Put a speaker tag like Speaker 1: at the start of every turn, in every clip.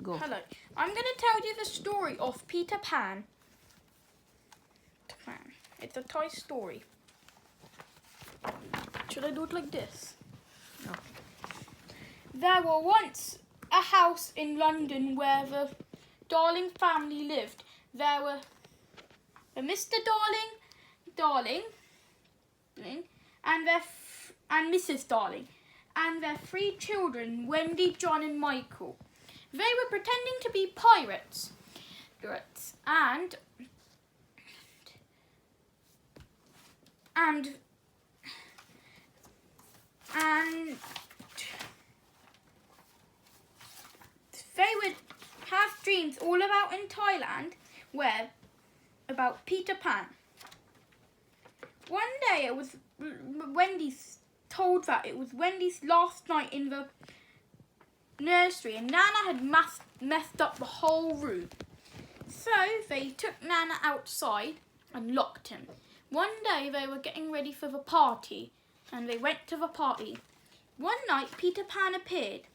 Speaker 1: Go.
Speaker 2: Hello. I'm going to tell you the story of Peter Pan. It's a Toy Story. Should I do it like this?
Speaker 1: No.
Speaker 2: There were once a house in London where the Darling family lived. There were Mr. Darling, and Mrs. Darling, and their 3 children, Wendy, John, and Michael. They were pretending to be pirates, and they would have dreams all about in Thailand, about Peter Pan. One day it was Wendy's told that it was Wendy's last night in the nursery, and Nana had messed up the whole room. So they took Nana outside and locked him. One day they were getting ready for the party, and they went to the party. One night Peter Pan appeared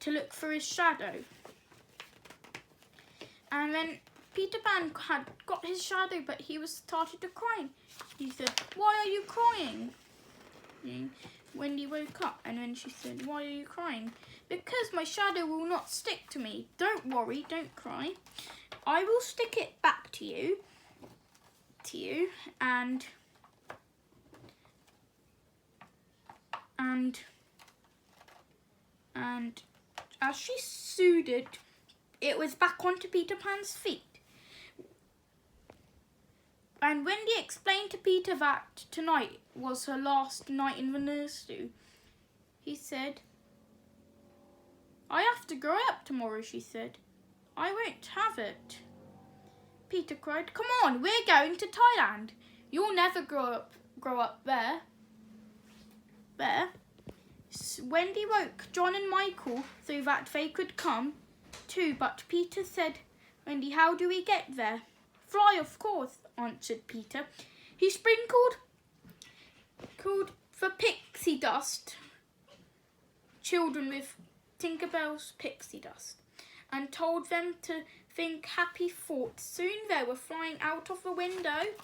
Speaker 2: to look for his shadow. And then Peter Pan had got his shadow, but he started to cry. He said, "Why are you crying?" Wendy woke up, and then she said, "Why are you crying?" "Because my shadow will not stick to me." "Don't worry, don't cry. I will stick it back to you, and as she sewed it was back onto Peter Pan's feet. And Wendy explained to Peter that tonight was her last night in the nursery. He said, "I have to grow up tomorrow," she said. "I won't have it." Peter cried, "Come on, we're going to Thailand. You'll never grow up there." Wendy woke John and Michael so that they could come too, but Peter said, "Wendy, how do we get there?" "Fly, of course," answered Peter. He sprinkled the pixie dust, children with Tinkerbell's pixie dust, and told them to think happy thoughts. Soon they were flying out of the window,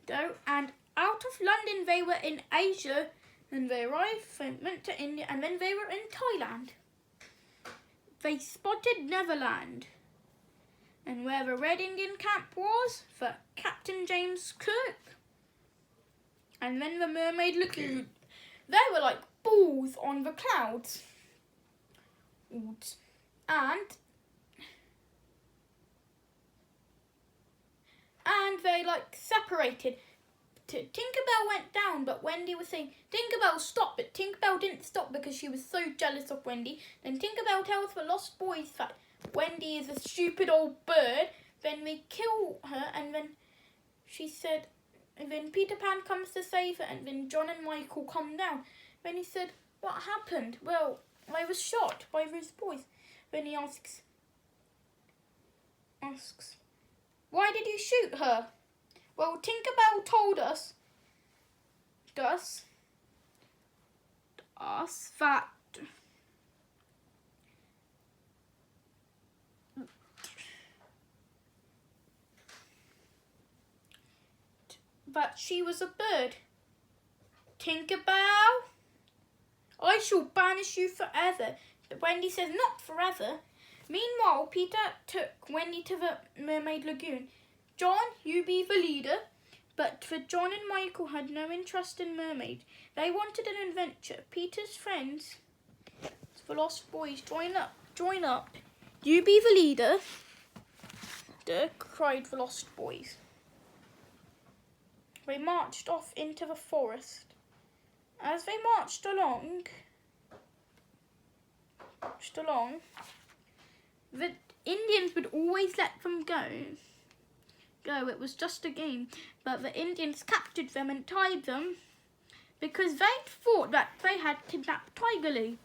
Speaker 2: and out of London they were in Asia, and they arrived, they went to India, and then they were in Thailand. They spotted Neverland, and where the Red Indian camp was, for Captain James Cook. And then the Mermaid Lagoon. They were like balls on the clouds. And they like separated. Tinkerbell went down, but Wendy was saying, "Tinkerbell, stop!" But Tinkerbell didn't stop because she was so jealous of Wendy. Then Tinkerbell tells the Lost Boys that Wendy is a stupid old bird. Then they kill her, and then she said, and then Peter Pan comes to save her, and then John and Michael come down. Then he said, "What happened?" "Well, I was shot by those boys." Then he asks, "Why did you shoot her?" "Well, Tinkerbell told us that she was a bird." "Tinkerbell, I shall banish you forever." But Wendy says, "Not forever." Meanwhile, Peter took Wendy to the Mermaid Lagoon. "John, you be the leader." But for John and Michael had no interest in mermaids. They wanted an adventure. Peter's friends, the Lost Boys, join up. "You be the leader," cried the Lost Boys. They marched off into the forest. As they marched along, the Indians would always let them go. It was just a game, but the Indians captured them and tied them because they thought that they had kidnapped Tiger Lily.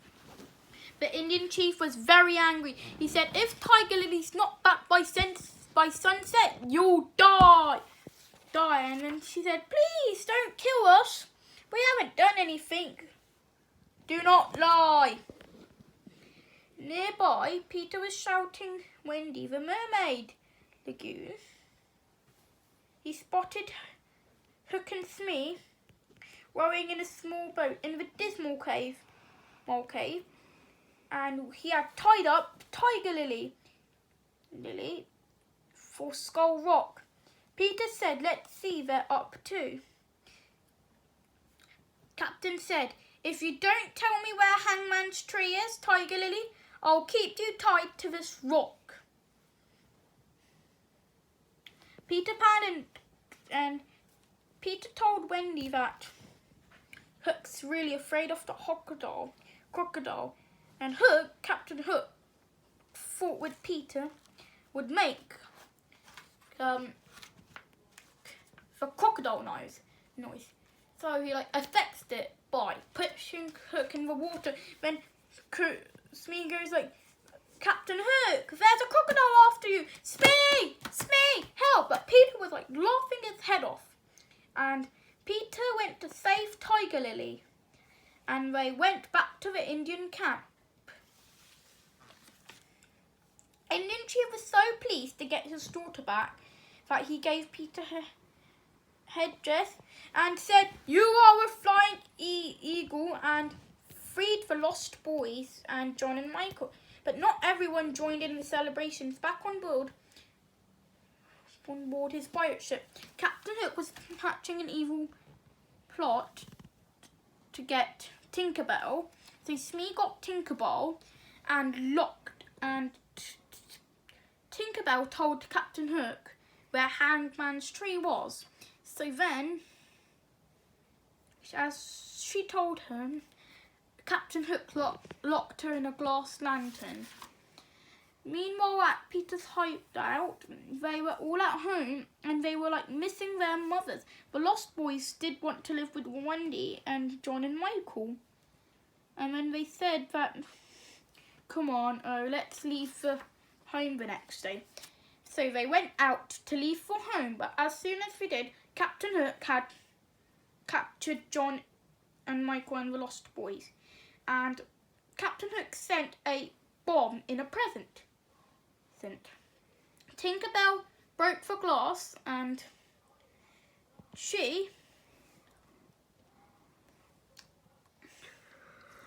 Speaker 2: The Indian chief was very angry. He said, "If Tiger Lily's not back by sunset, you'll die. And then she said, "Please don't kill us. We haven't done anything." "Do not lie." Nearby, Peter was shouting Wendy the mermaid lagoon. He spotted Hook and Smee rowing in a small boat in the dismal cave, and he had tied up Tiger Lily for Skull Rock. Peter said, "Let's see they're up to." Captain said, "If you don't tell me where Hangman's Tree is, Tiger Lily, I'll keep you tied to this rock." Peter Pan and Peter told Wendy that Hook's really afraid of the crocodile, and Captain Hook, thought with Peter would make the crocodile noise. So he affects it by pushing Hook in the water. Then Smee goes like, "Captain Hook, there's a crocodile after you! Smee, help!" But Peter was laughing his head off. And Peter went to save Tiger Lily. And they went back to the Indian camp. Indian Chief was so pleased to get his daughter back that he gave Peter her headdress and said, "You are a flying eagle," and freed the lost boys and John and Michael. But not everyone joined in the celebrations. Back on board his pirate ship, Captain Hook was hatching an evil plot to get Tinkerbell. So Smee got Tinkerbell and locked, and Tinkerbell told Captain Hook where Hangman's Tree was. So then, as she told him, Captain Hook locked her in a glass lantern. Meanwhile, at Peter's hideout, they were all at home and they were missing their mothers. The Lost Boys did want to live with Wendy and John and Michael. And then they said that, "Come on, let's leave for home the next day." So they went out to leave for home, but as soon as they did, Captain Hook had captured John and Michael and the Lost Boys. And Captain Hook sent a bomb in a present. Tinkerbell broke the glass and she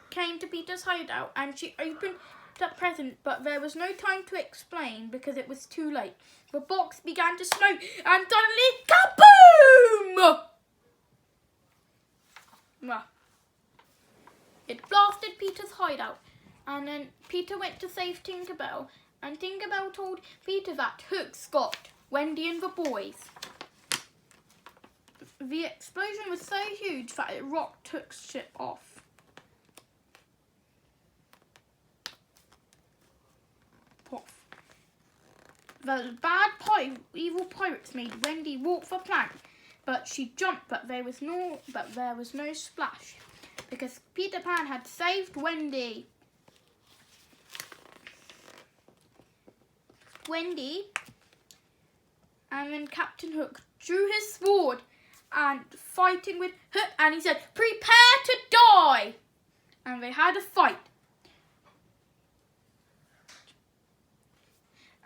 Speaker 2: came to Peter's hideout and she opened that present, but there was no time to explain because it was too late. The box began to smoke and suddenly, kaboom! It blasted Peter's hideout, and then Peter went to save Tinkerbell, and Tinkerbell told Peter that Hook's got Wendy and the boys. The explosion was so huge that it rocked Hook's ship off. The evil pirates made Wendy walk the plank, but she jumped, but there was no splash, because Peter Pan had saved Wendy. And then Captain Hook drew his sword and fighting with Hook, and he said, "Prepare to die!" And they had a fight.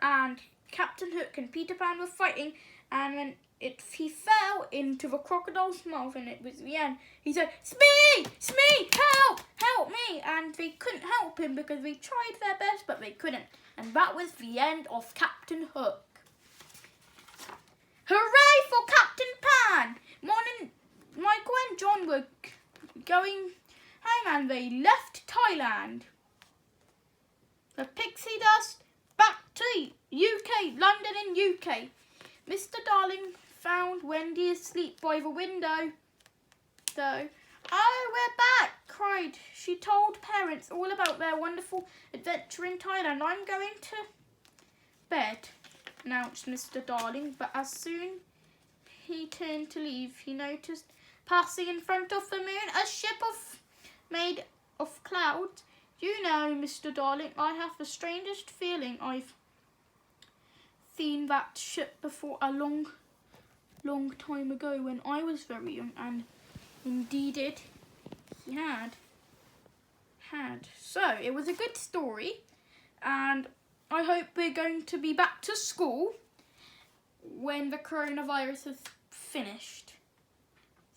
Speaker 2: And Captain Hook and Peter Pan were fighting, and then he fell into the crocodile's mouth, and it was the end. He said, "Smee! Help me!" And they couldn't help him because they tried their best, but they couldn't. And that was the end of Captain Hook. Hooray for Captain Pan! Michael and John were going home and they left Thailand. The pixie dust back to UK, London and UK. Mr. Darling found Wendy asleep by the window. So, "Oh, we're back," cried. She told parents all about their wonderful adventure in Thailand. "I'm going to bed," announced Mr. Darling, but as soon he turned to leave, he noticed passing in front of the moon a ship made of clouds. "You know, Mr. Darling, I have the strangest feeling I've seen that ship before a long time ago when I was very young," and indeed he had. So it was a good story, and I hope we're going to be back to school when the coronavirus is finished.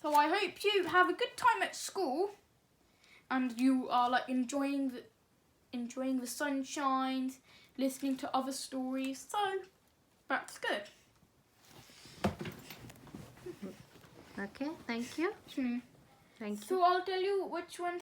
Speaker 2: So I hope you have a good time at school and you are like enjoying the sunshine, listening to other stories. So that's good.
Speaker 1: Okay, thank you. Thank you.
Speaker 2: So I'll tell you which one